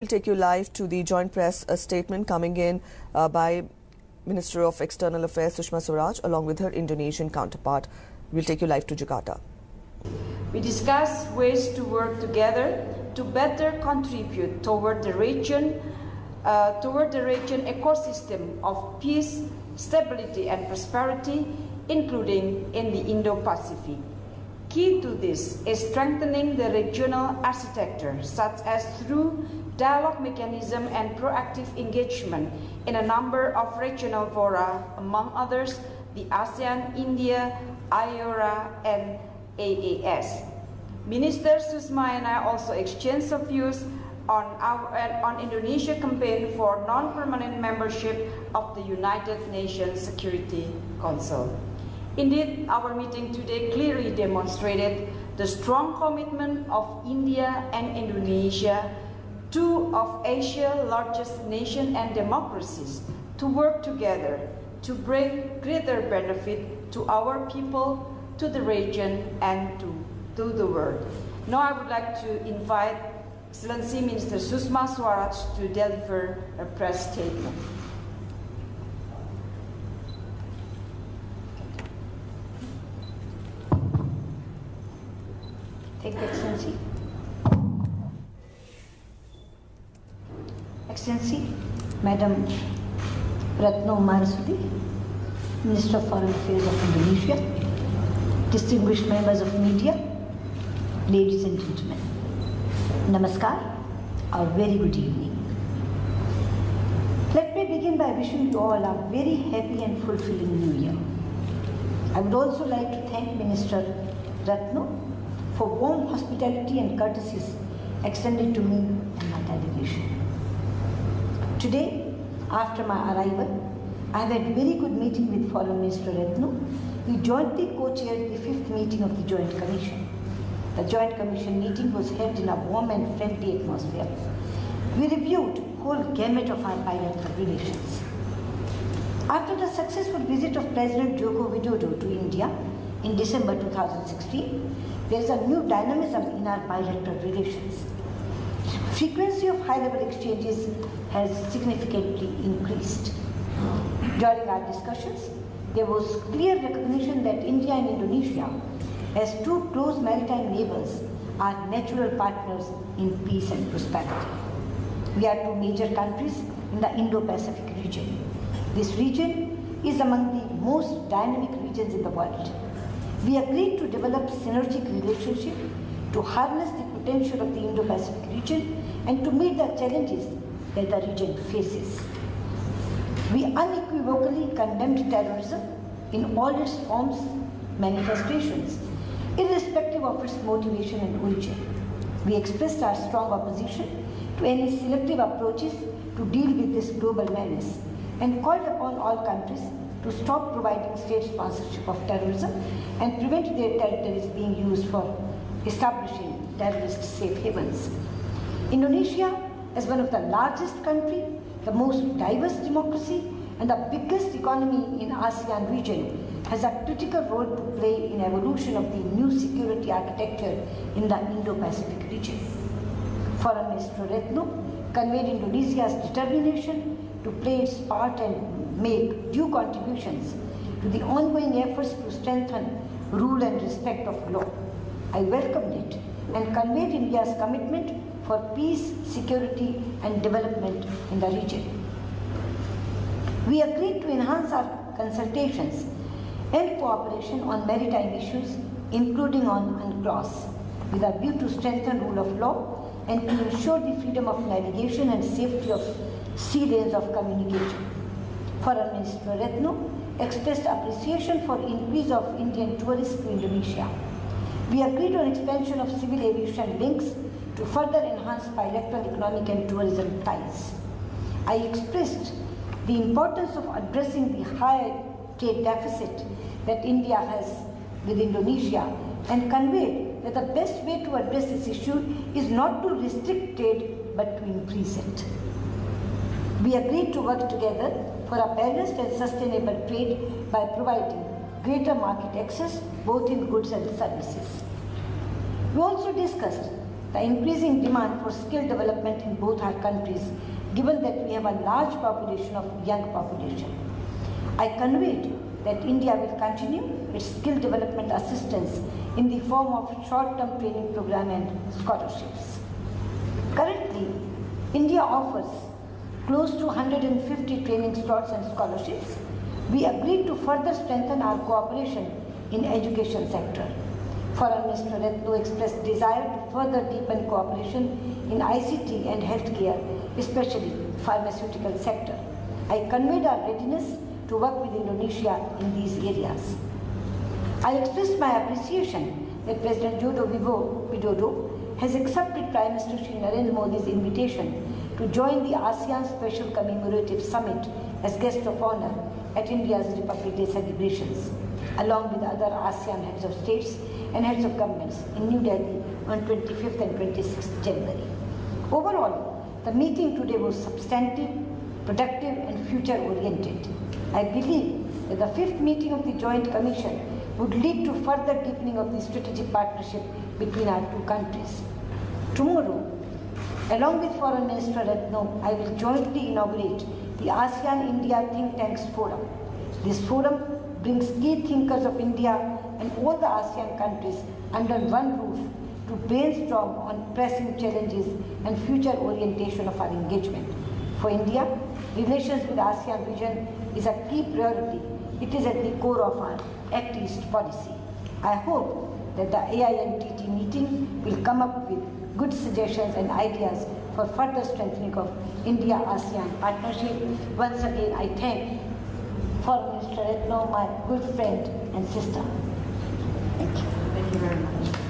We'll take you live to the joint press statement coming in by Minister of External Affairs Sushma Swaraj along with her Indonesian counterpart. We'll take you live to Jakarta. We discuss ways to work together to better contribute toward the region ecosystem of peace, stability and prosperity, including in the Indo-Pacific. Key to this is strengthening the regional architecture, such as through dialogue mechanism and proactive engagement in a number of regional fora, among others the ASEAN, India, IORA and AAS. Minister Sushma and I also exchanged some views on Indonesia campaign for non-permanent membership of the United Nations Security Council. Indeed, our meeting today clearly demonstrated the strong commitment of India and Indonesia, two of Asia's largest nations and democracies, to work together to bring greater benefit to our people, to the region and to the world. Now I would like to invite Excellency Minister Sushma Swaraj to deliver a press statement. Thank you, Excellency. Excellency, Madam Retno Marsudi, Minister of Foreign Affairs of Indonesia, distinguished members of media, ladies and gentlemen, Namaskar, a very good evening. Let me begin by wishing you all a very happy and fulfilling New Year. I would also like to thank Minister Retno for warm hospitality and courtesies extended to me and my delegation. Today, after my arrival, I have had a very good meeting with Foreign Minister Retno. We jointly co-chaired the 5th meeting of the Joint Commission. The Joint Commission meeting was held in a warm and friendly atmosphere. We reviewed the whole gamut of our bilateral relations. After the successful visit of President Joko Widodo to India in December 2016, there is a new dynamism in our bilateral relations. Frequency of high-level exchanges has significantly increased. During our discussions, there was clear recognition that India and Indonesia, as two close maritime neighbors, are natural partners in peace and prosperity. We are two major countries in the Indo-Pacific region. This region is among the most dynamic regions in the world. We agreed to develop synergic relationship to harness the potential of the Indo-Pacific region and to meet the challenges that the region faces. We unequivocally condemned terrorism in all its forms, manifestations, irrespective of its motivation and origin. We expressed our strong opposition to any selective approaches to deal with this global menace and called upon all countries to stop providing state sponsorship of terrorism and prevent their territories being used for establishing terrorist safe havens. Indonesia, as one of the largest countries, the most diverse democracy, and the biggest economy in ASEAN region, has a critical role to play in evolution of the new security architecture in the Indo-Pacific region. Foreign Minister Retno conveyed Indonesia's determination to play its part and make due contributions to the ongoing efforts to strengthen rule and respect of law. I welcomed it and conveyed India's commitment for peace, security and development in the region. We agreed to enhance our consultations and cooperation on maritime issues, including on UNCLOS, with a view to strengthen rule of law and to ensure the freedom of navigation and safety of sea lanes of communication. Foreign Minister Retno expressed appreciation for increase of Indian tourists to Indonesia. We agreed on expansion of civil aviation links to further enhance bilateral economic and tourism ties. I expressed the importance of addressing the high trade deficit that India has with Indonesia and conveyed that the best way to address this issue is not to restrict trade but to increase it. We agreed to work together for a balanced and sustainable trade by providing greater market access both in goods and services. We also discussed the increasing demand for skill development in both our countries, given that we have a large population of young population. I conveyed that India will continue its skill development assistance in the form of short-term training program and scholarships. Currently, India offers close to 150 training slots and scholarships. We agreed to further strengthen our cooperation in education sector. Foreign Minister Retno expressed desire to further deepen cooperation in ICT and healthcare, especially pharmaceutical sector. I conveyed our readiness to work with Indonesia in these areas. I expressed my appreciation that President Joko Widodo has accepted Prime Minister Shri Narendra Modi's invitation to join the ASEAN Special Commemorative Summit as guest of honor at India's Republic Day celebrations, along with other ASEAN heads of states and heads of governments in New Delhi on 25th and 26th January. Overall, the meeting today was substantive, productive and future-oriented. I believe that the 5th meeting of the Joint Commission would lead to further deepening of the strategic partnership between our two countries. Tomorrow, along with Foreign Minister Retno, I will jointly inaugurate the ASEAN-India Think Tanks Forum. This forum brings key thinkers of India and all the ASEAN countries under one roof to brainstorm on pressing challenges and future orientation of our engagement. For India, relations with ASEAN region is a key priority. It is at the core of our Act East policy. I hope that the AINTT meeting will come up with good suggestions and ideas for further strengthening of India-ASEAN partnership. Once again, I thank Foreign Minister Retno, my good friend and sister. Thank you. Thank you very much.